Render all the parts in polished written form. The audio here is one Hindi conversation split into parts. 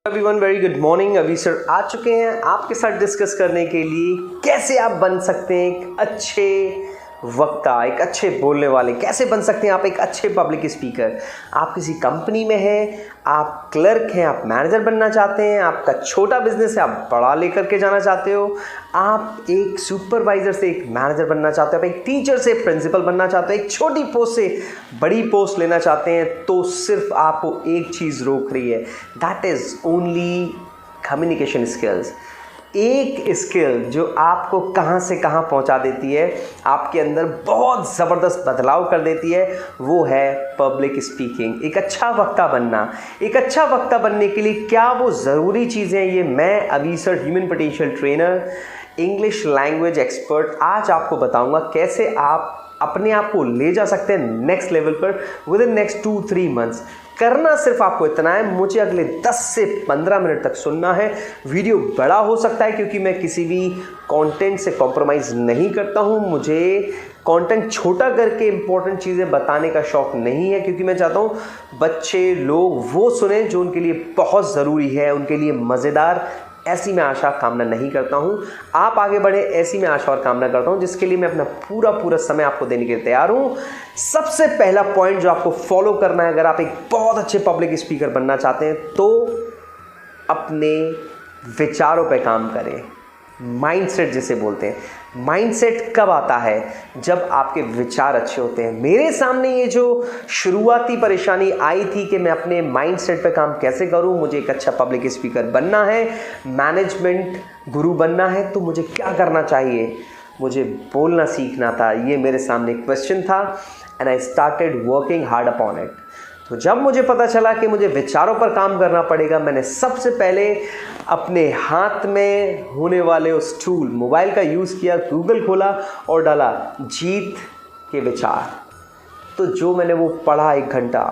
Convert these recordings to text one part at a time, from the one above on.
Everyone very good morning. अभी सर आ चुके हैं आपके साथ डिस्कस करने के लिए कैसे आप बन सकते हैं एक अच्छे वक्ता, एक अच्छे बोलने वाले। कैसे बन सकते हैं आप एक अच्छे पब्लिक स्पीकर। आप किसी कंपनी में हैं, आप क्लर्क हैं, आप मैनेजर बनना चाहते हैं, आपका छोटा बिजनेस है, आप बड़ा लेकर के जाना चाहते हो, आप एक सुपरवाइज़र से एक मैनेजर बनना चाहते हो, आप एक टीचर से प्रिंसिपल बनना चाहते हो, एक छोटी पोस्ट से बड़ी पोस्ट लेना चाहते हैं, तो सिर्फ आपको एक चीज़ रोक रही है, that is only communication skills. एक स्किल जो आपको कहाँ से कहाँ पहुँचा देती है, आपके अंदर बहुत ज़बरदस्त बदलाव कर देती है, वो है पब्लिक स्पीकिंग। एक अच्छा वक्ता बनना। एक अच्छा वक्ता बनने के लिए क्या वो ज़रूरी चीज़ें हैं, ये मैं अभी sir human potential trainer, English language expert आज आपको बताऊंगा कैसे आप अपने आप को ले जा सकते हैं नेक्स्ट लेवल पर विद इन नेक्स्ट 2-3 मंथ्स। करना सिर्फ आपको इतना है, मुझे अगले 10 से 15 मिनट तक सुनना है। वीडियो बड़ा हो सकता है क्योंकि मैं किसी भी कंटेंट से कॉम्प्रोमाइज़ नहीं करता हूं। मुझे कंटेंट छोटा करके इंपॉर्टेंट चीज़ें बताने का शौक नहीं है, क्योंकि मैं चाहता हूं बच्चे लोग वो सुने जो उनके लिए बहुत ज़रूरी है, उनके लिए मज़ेदार। ऐसी मैं आशा कामना नहीं करता हूं आप आगे बढ़े, ऐसी मैं आशा और कामना करता हूं, जिसके लिए मैं अपना पूरा समय आपको देने के लिए तैयार हूं। सबसे पहला पॉइंट जो आपको फॉलो करना है, अगर आप एक बहुत अच्छे पब्लिक स्पीकर बनना चाहते हैं, तो अपने विचारों पे काम करें। माइंडसेट जिसे बोलते हैं। माइंडसेट कब आता है? जब आपके विचार अच्छे होते हैं। मेरे सामने ये जो शुरुआती परेशानी आई थी कि मैं अपने माइंडसेट पे काम कैसे करूं, मुझे एक अच्छा पब्लिक स्पीकर बनना है, मैनेजमेंट गुरु बनना है, तो मुझे क्या करना चाहिए? मुझे बोलना सीखना था। ये मेरे सामने एक क्वेश्चन था and I started working hard upon it. तो जब मुझे पता चला कि मुझे विचारों पर काम करना पड़ेगा, मैंने सबसे पहले अपने हाथ में होने वाले उस टूल मोबाइल का यूज़ किया, गूगल खोला और डाला जीत के विचार। तो जो मैंने वो पढ़ा 1 घंटा,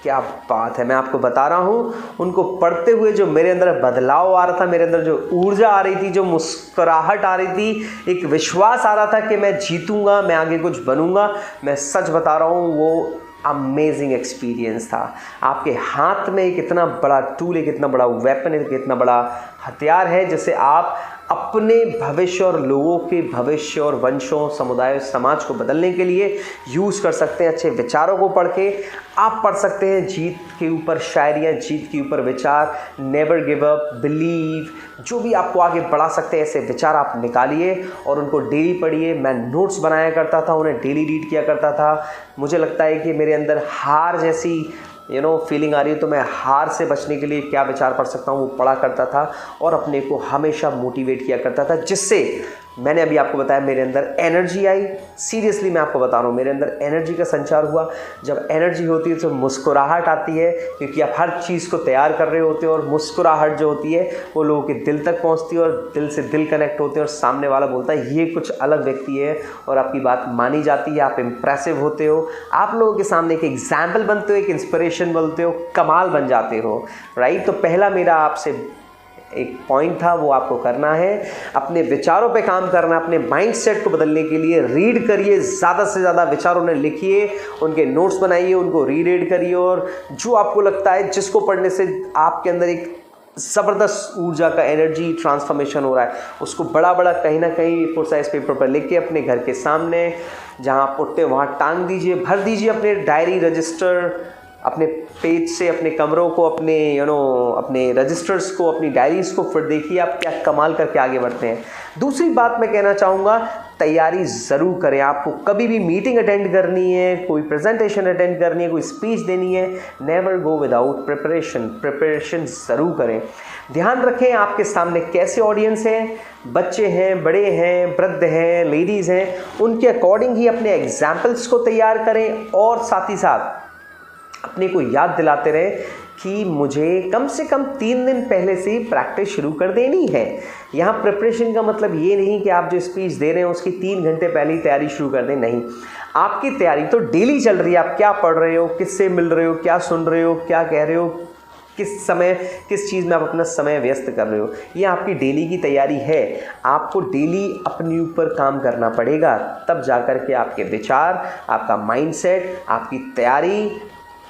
क्या बात है, मैं आपको बता रहा हूँ। उनको पढ़ते हुए जो मेरे अंदर बदलाव आ रहा था, मेरे अंदर जो ऊर्जा आ रही थी, जो मुस्कुराहट आ रही थी, एक विश्वास आ रहा था कि मैं जीतूंगा, मैं आगे कुछ बनूंगा, मैं सच बता रहा हूँ वो अमेजिंग एक्सपीरियंस था। आपके हाथ में एक इतना बड़ा टूल, एक इतना बड़ा वेपन, एक इतना बड़ा हथियार है, जिसे आप अपने भविष्य और लोगों के भविष्य और वंशों, समुदायों, समाज को बदलने के लिए यूज़ कर सकते हैं। अच्छे विचारों को पढ़ के आप पढ़ सकते हैं जीत के ऊपर शायरियाँ, जीत के ऊपर विचार, नेवर गिव अप, बिलीव, जो भी आपको आगे बढ़ा सकते हैं ऐसे विचार आप निकालिए और उनको डेली पढ़िए। मैं नोट्स बनाया करता था, उन्हें डेली रीड किया करता था। मुझे लगता है कि मेरे अंदर हार जैसी फीलिंग आ रही है, तो मैं हार से बचने के लिए क्या विचार पढ़ सकता हूँ वो पढ़ा करता था और अपने को हमेशा मोटिवेट किया करता था, जिससे मैंने अभी आपको बताया मेरे अंदर एनर्जी आई। सीरियसली मैं आपको बता रहा हूँ, मेरे अंदर एनर्जी का संचार हुआ। जब एनर्जी होती है तो मुस्कुराहट आती है, क्योंकि आप हर चीज़ को तैयार कर रहे होते हो, और मुस्कुराहट जो होती है वो लोगों के दिल तक पहुँचती है और दिल से दिल कनेक्ट होते हैं, और सामने वाला बोलता है ये कुछ अलग व्यक्ति है, और आपकी बात मानी जाती है। आप इम्प्रेसिव होते हो, आप लोगों के सामने एक एग्जाम्पल बनते हो, एक इंस्पिरेशन बनते हो, कमाल बन जाते हो, राइट। तो पहला मेरा आपसे एक पॉइंट था, वो आपको करना है, अपने विचारों पे काम करना, अपने माइंडसेट को बदलने के लिए रीड करिए, ज़्यादा से ज़्यादा विचारों ने लिखिए, उनके नोट्स बनाइए, उनको रीड करिए, और जो आपको लगता है जिसको पढ़ने से आपके अंदर एक ज़बरदस्त ऊर्जा का एनर्जी ट्रांसफॉर्मेशन हो रहा है, उसको बड़ा कहीं ना कहीं फुल साइज पेपर पर लिख के अपने घर के सामने जहाँ आप उठते वहाँ टांग दीजिए, भर दीजिए अपने डायरी, रजिस्टर, अपने पेज से अपने कमरों को, अपने अपने रजिस्टर्स को, अपनी डायरीज़ को फिर देखिए आप क्या कमाल करके आगे बढ़ते हैं। दूसरी बात मैं कहना चाहूँगा, तैयारी ज़रूर करें। आपको कभी भी मीटिंग अटेंड करनी है, कोई प्रेजेंटेशन अटेंड करनी है, कोई स्पीच देनी है, नेवर गो विदाउट प्रिपरेशन ज़रूर करें। ध्यान रखें आपके सामने कैसे ऑडियंस हैं, बच्चे हैं, बड़े हैं, वृद्ध हैं, लेडीज़ हैं, उनके अकॉर्डिंग ही अपने एग्जाम्पल्स को तैयार करें, और साथ ही साथ अपने को याद दिलाते रहे कि मुझे कम से कम 3 दिन पहले से ही प्रैक्टिस शुरू कर देनी है। यहाँ प्रिपरेशन का मतलब ये नहीं कि आप जो स्पीच दे रहे हैं उसकी 3 घंटे पहले ही तैयारी शुरू कर दें, नहीं। आपकी तैयारी तो डेली चल रही है। आप क्या पढ़ रहे हो, किससे मिल रहे हो, क्या सुन रहे हो, क्या कह रहे हो, किस समय किस चीज़ में आप अपना समय व्यस्त कर रहे हो, ये आपकी डेली की तैयारी है। आपको डेली अपने ऊपर काम करना पड़ेगा, तब जाकर के आपके विचार, आपका माइंडसेट, आपकी तैयारी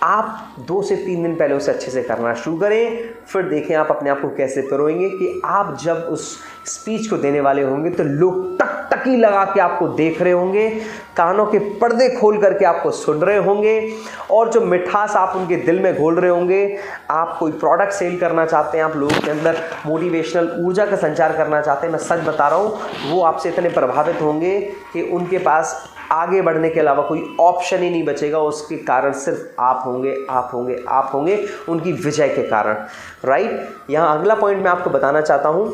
आप 2 से 3 दिन पहले उसे अच्छे से करना शुरू करें, फिर देखें आप अपने आप को कैसे पिरोएंगे कि आप जब उस स्पीच को देने वाले होंगे तो लोग टकटकी लगा के आपको देख रहे होंगे, कानों के पर्दे खोल करके आपको सुन रहे होंगे, और जो मिठास आप उनके दिल में घोल रहे होंगे। आप कोई प्रोडक्ट सेल करना चाहते हैं, आप लोगों के अंदर मोटिवेशनल ऊर्जा का संचार करना चाहते हैं, मैं सच बता रहा हूँ, वो आपसे इतने प्रभावित होंगे कि उनके पास आगे बढ़ने के अलावा कोई ऑप्शन ही नहीं बचेगा। उसके कारण सिर्फ आप होंगे, आप होंगे, आप होंगे, उनकी विजय के कारण। राइट, यहाँ अगला पॉइंट मैं आपको बताना चाहता हूँ,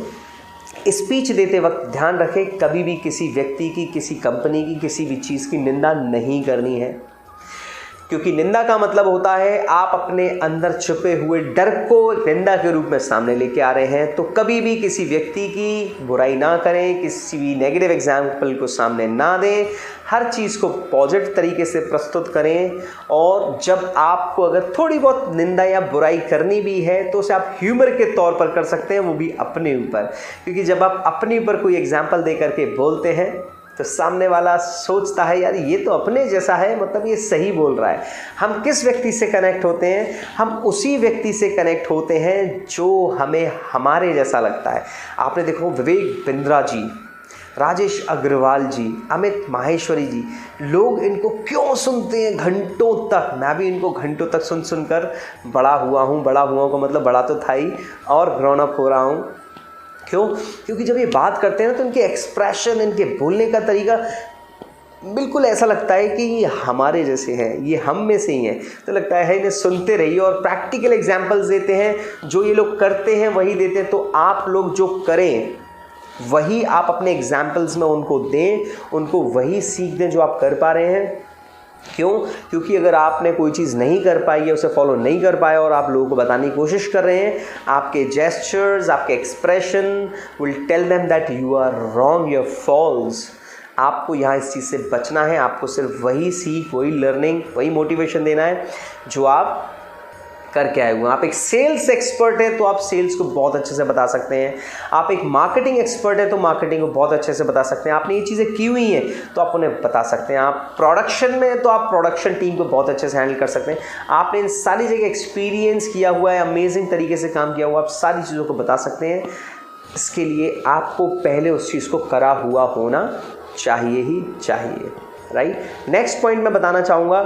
स्पीच देते वक्त ध्यान रखें, कभी भी किसी व्यक्ति की, किसी कंपनी की, किसी भी चीज़ की निंदा नहीं करनी है, क्योंकि निंदा का मतलब होता है आप अपने अंदर छुपे हुए डर को निंदा के रूप में सामने लेके आ रहे हैं। तो कभी भी किसी व्यक्ति की बुराई ना करें, किसी भी नेगेटिव एग्जाम्पल को सामने ना दें, हर चीज़ को पॉजिटिव तरीके से प्रस्तुत करें। और जब आपको अगर थोड़ी बहुत निंदा या बुराई करनी भी है तो उसे आप ह्यूमर के तौर पर कर सकते हैं, वो भी अपने ऊपर, क्योंकि जब आप अपने ऊपर कोई एग्जाम्पल दे करके बोलते हैं तो सामने वाला सोचता है यार ये तो अपने जैसा है, मतलब ये सही बोल रहा है। हम किस व्यक्ति से कनेक्ट होते हैं? हम उसी व्यक्ति से कनेक्ट होते हैं जो हमें हमारे जैसा लगता है। आपने देखो विवेक बिंद्रा जी, राजेश अग्रवाल जी, अमित माहेश्वरी जी, लोग इनको क्यों सुनते हैं घंटों तक। मैं भी इनको घंटों तक सुन सुनकर बड़ा हुआ हूँ का मतलब बड़ा तो था ही, और ग्रोन अप हो रहा हूँ। क्यों? क्योंकि जब ये बात करते हैं ना तो इनके एक्सप्रेशन, इनके बोलने का तरीका बिल्कुल ऐसा लगता है कि ये हमारे जैसे हैं, ये हम में से ही हैं। तो लगता है इन्हें सुनते रहिए, और प्रैक्टिकल एग्जांपल्स देते हैं, जो ये लोग करते हैं वही देते हैं। तो आप लोग जो करें वही आप अपने एग्जाम्पल्स में उनको दें, उनको वही सीख दें जो आप कर पा रहे हैं। क्यों? क्योंकि अगर आपने कोई चीज़ नहीं कर पाई है, उसे फॉलो नहीं कर पाया और आप लोगों को बताने की कोशिश कर रहे हैं, आपके जेस्चर्स, आपके expression will tell them that you are wrong, you are false. आपको यहाँ इस चीज़ से बचना है। आपको सिर्फ वही सीख, वही लर्निंग, वही मोटिवेशन देना है जो आप करके आए हुए। आप एक सेल्स एक्सपर्ट हैं तो आप सेल्स को बहुत अच्छे से बता सकते हैं। आप एक मार्केटिंग एक्सपर्ट हैं तो मार्केटिंग को बहुत अच्छे से बता सकते हैं। आपने ये चीज़ें की हुई हैं तो आप उन्हें बता सकते हैं। आप प्रोडक्शन में हैं तो आप प्रोडक्शन टीम को बहुत अच्छे से हैंडल कर सकते हैं। आपने इन सारी जगह एक्सपीरियंस किया हुआ है, अमेजिंग तरीके से काम किया हुआ, आप सारी चीज़ों को बता सकते हैं। इसके लिए आपको पहले उस चीज़ को करा हुआ होना चाहिए ही चाहिए। राइट, नेक्स्ट पॉइंट मैं बताना चाहूँगा,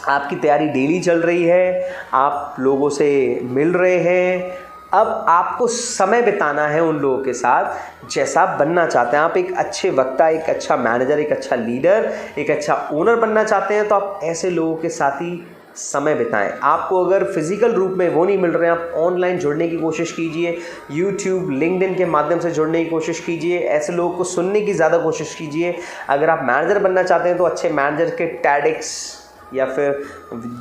आपकी तैयारी डेली चल रही है, आप लोगों से मिल रहे हैं, अब आपको समय बिताना है उन लोगों के साथ जैसा आप बनना चाहते हैं। आप एक अच्छे वक्ता, एक अच्छा मैनेजर, एक अच्छा लीडर, एक अच्छा ओनर बनना चाहते हैं तो आप ऐसे लोगों के साथ ही समय बिताएं। आपको अगर फिजिकल रूप में वो नहीं मिल रहे हैं, आप ऑनलाइन जुड़ने की कोशिश कीजिए, यूट्यूब, लिंक्डइन के माध्यम से जुड़ने की कोशिश कीजिए, ऐसे लोगों को सुनने की ज़्यादा कोशिश कीजिए। अगर आप मैनेजर बनना चाहते हैं तो अच्छे मैनेजर के टैडिक्स या फिर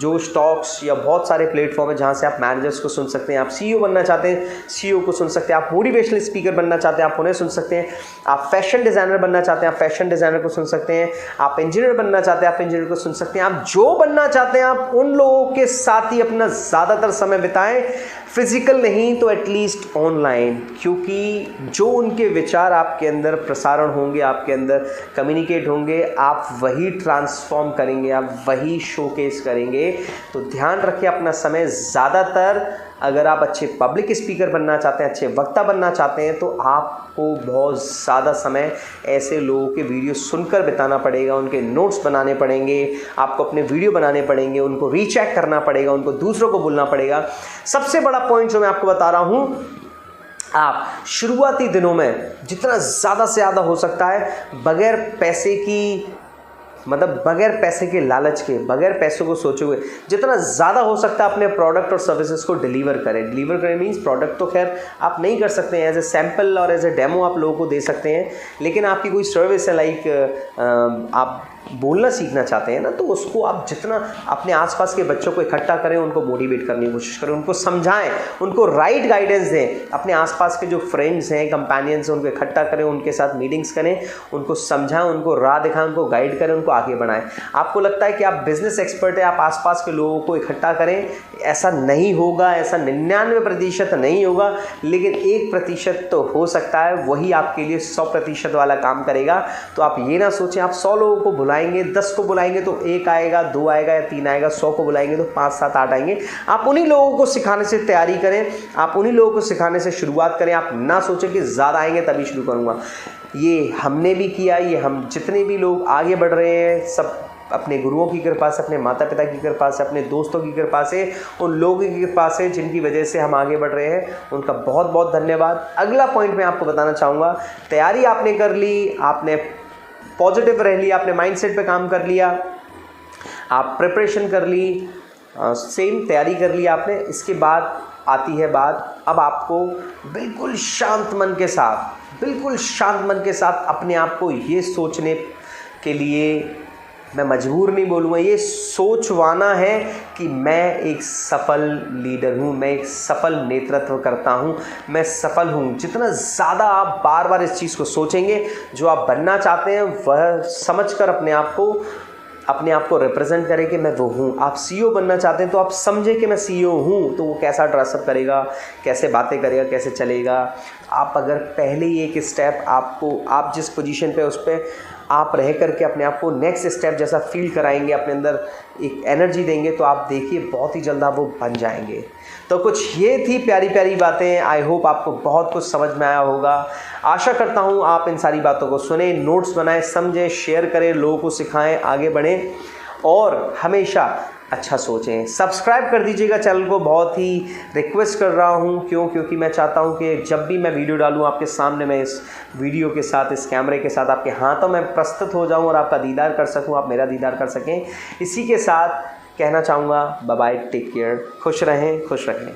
जो स्टॉक्स या बहुत सारे प्लेटफॉर्म है जहाँ से आप मैनेजर्स को सुन सकते हैं। आप सीईओ बनना चाहते हैं, सीईओ को सुन सकते हैं। आप मोटिवेशनल स्पीकर बनना चाहते हैं, आप उन्हें सुन सकते हैं। आप फैशन डिज़ाइनर बनना चाहते हैं, आप फैशन डिज़ाइनर को सुन सकते हैं। आप इंजीनियर बनना चाहते हैं, आप इंजीनियर को सुन सकते हैं। आप जो बनना चाहते हैं आप उन लोगों के साथ ही अपना ज़्यादातर समय बिताएं, फिजिकल नहीं तो एटलीस्ट ऑनलाइन, क्योंकि जो उनके विचार आपके अंदर प्रसारण होंगे, आपके अंदर कम्युनिकेट होंगे, आप वही ट्रांसफॉर्म करेंगे, आप वही शोकेस करेंगे। तो ध्यान रखिए अपना समय ज़्यादातर, अगर आप अच्छे पब्लिक स्पीकर बनना चाहते हैं, अच्छे वक्ता बनना चाहते हैं तो आपको बहुत ज़्यादा समय ऐसे लोगों के वीडियो सुनकर बिताना पड़ेगा, उनके नोट्स बनाने पड़ेंगे, आपको अपने वीडियो बनाने पड़ेंगे, उनको रीचेक करना पड़ेगा, उनको दूसरों को बोलना पड़ेगा। सबसे बड़ा पॉइंट जो मैं आपको बता रहा हूँ, आप शुरुआती दिनों में जितना ज़्यादा से ज़्यादा हो सकता है बगैर पैसे की, मतलब बगैर पैसे के लालच के, बगैर पैसों को सोचे हुए जितना ज़्यादा हो सकता है अपने प्रोडक्ट और सर्विसेज को डिलीवर करें। डिलीवर करें मीन्स प्रोडक्ट तो खैर आप नहीं कर सकते हैं, एज ए सैम्पल और एज ए डेमो आप लोगों को दे सकते हैं, लेकिन आपकी कोई सर्विस है, लाइक आप बोलना सीखना चाहते हैं ना, तो उसको आप जितना अपने आसपास के बच्चों को इकट्ठा करें, उनको मोटिवेट करने की कोशिश करें, उनको समझाएं, उनको राइट गाइडेंस दें। अपने आसपास के जो फ्रेंड्स हैं, कंपेनियंस हैं, उनको इकट्ठा करें, उनके साथ मीटिंग्स करें, उनको समझाएं, उनको राह दिखाएं, उनको गाइड करें, उनको आगे बढ़ाएं। आपको लगता है कि आप बिजनेस एक्सपर्ट है, आप आसपास के लोगों को इकट्ठा करें, ऐसा नहीं होगा, ऐसा 99% नहीं होगा, लेकिन 1% तो हो सकता है, वही आपके लिए 100% वाला काम करेगा। तो आप ये ना सोचें आप 100 लोगों को बुलाएंगे, 10 को बुलाएंगे तो 1 आएगा, 2 आएगा या 3 आएगा, 100 को बुलाएंगे तो 5, 7, 8 आएंगे। आप उन्हीं लोगों को सिखाने से तैयारी करें, आप उन्हीं लोगों को सिखाने से शुरुआत करें। आप ना सोचें कि ज़्यादा आएंगे तभी शुरू करूँगा। ये हमने भी किया, ये हम जितने भी लोग आगे बढ़ रहे हैं सब अपने गुरुओं की कृपा से, अपने माता पिता की कृपा से, अपने दोस्तों की कृपा से, उन लोगों की कृपा से जिनकी वजह से हम आगे बढ़ रहे हैं, उनका बहुत बहुत धन्यवाद। अगला पॉइंट मैं आपको बताना चाहूँगा, तैयारी आपने कर ली, आपने पॉजिटिव रह लिया, आपने माइंडसेट पे काम कर लिया, आप प्रिपरेशन कर ली, सेम तैयारी कर ली आपने। इसके बाद आती है बात, अब आपको बिल्कुल शांत मन के साथ, बिल्कुल शांत मन के साथ अपने आप को ये सोचने के लिए, मैं मजबूर नहीं बोलूँगा, ये सोचवाना है कि मैं एक सफल लीडर हूँ, मैं एक सफल नेतृत्व करता हूँ, मैं सफल हूँ। जितना ज़्यादा आप बार बार इस चीज़ को सोचेंगे, जो आप बनना चाहते हैं वह समझकर अपने आप को रिप्रेजेंट करें कि मैं वो हूँ। आप सीईओ बनना चाहते हैं तो आप समझें कि मैं सीईओ हूँ, तो वो कैसा ड्रेसअप करेगा, कैसे बातें करेगा, कैसे चलेगा। आप अगर पहले ही एक स्टेप आप जिस पोजीशन पे उस पर आप रह करके अपने आप को नेक्स्ट स्टेप जैसा फील कराएंगे, अपने अंदर एक एनर्जी देंगे, तो आप देखिए बहुत ही जल्द आप वो बन जाएंगे। तो कुछ ये थी प्यारी प्यारी बातें। आई होप आपको बहुत कुछ समझ में आया होगा। आशा करता हूँ आप इन सारी बातों को सुने, नोट्स बनाएं, समझें, शेयर करें, लोगों को सिखाएं, आगे बढ़ें और हमेशा अच्छा सोचें। सब्सक्राइब कर दीजिएगा चैनल को, बहुत ही रिक्वेस्ट कर रहा हूँ। क्योंकि मैं चाहता हूँ कि जब भी मैं वीडियो डालूँ आपके सामने, मैं इस वीडियो के साथ, इस कैमरे के साथ आपके हाथों में प्रस्तुत हो जाऊँ और आपका दीदार कर सकूँ, आप मेरा दीदार कर सकें। इसी के साथ कहना चाहूँगा बाय बाय, टेक केयर, खुश रहें, खुश रहें।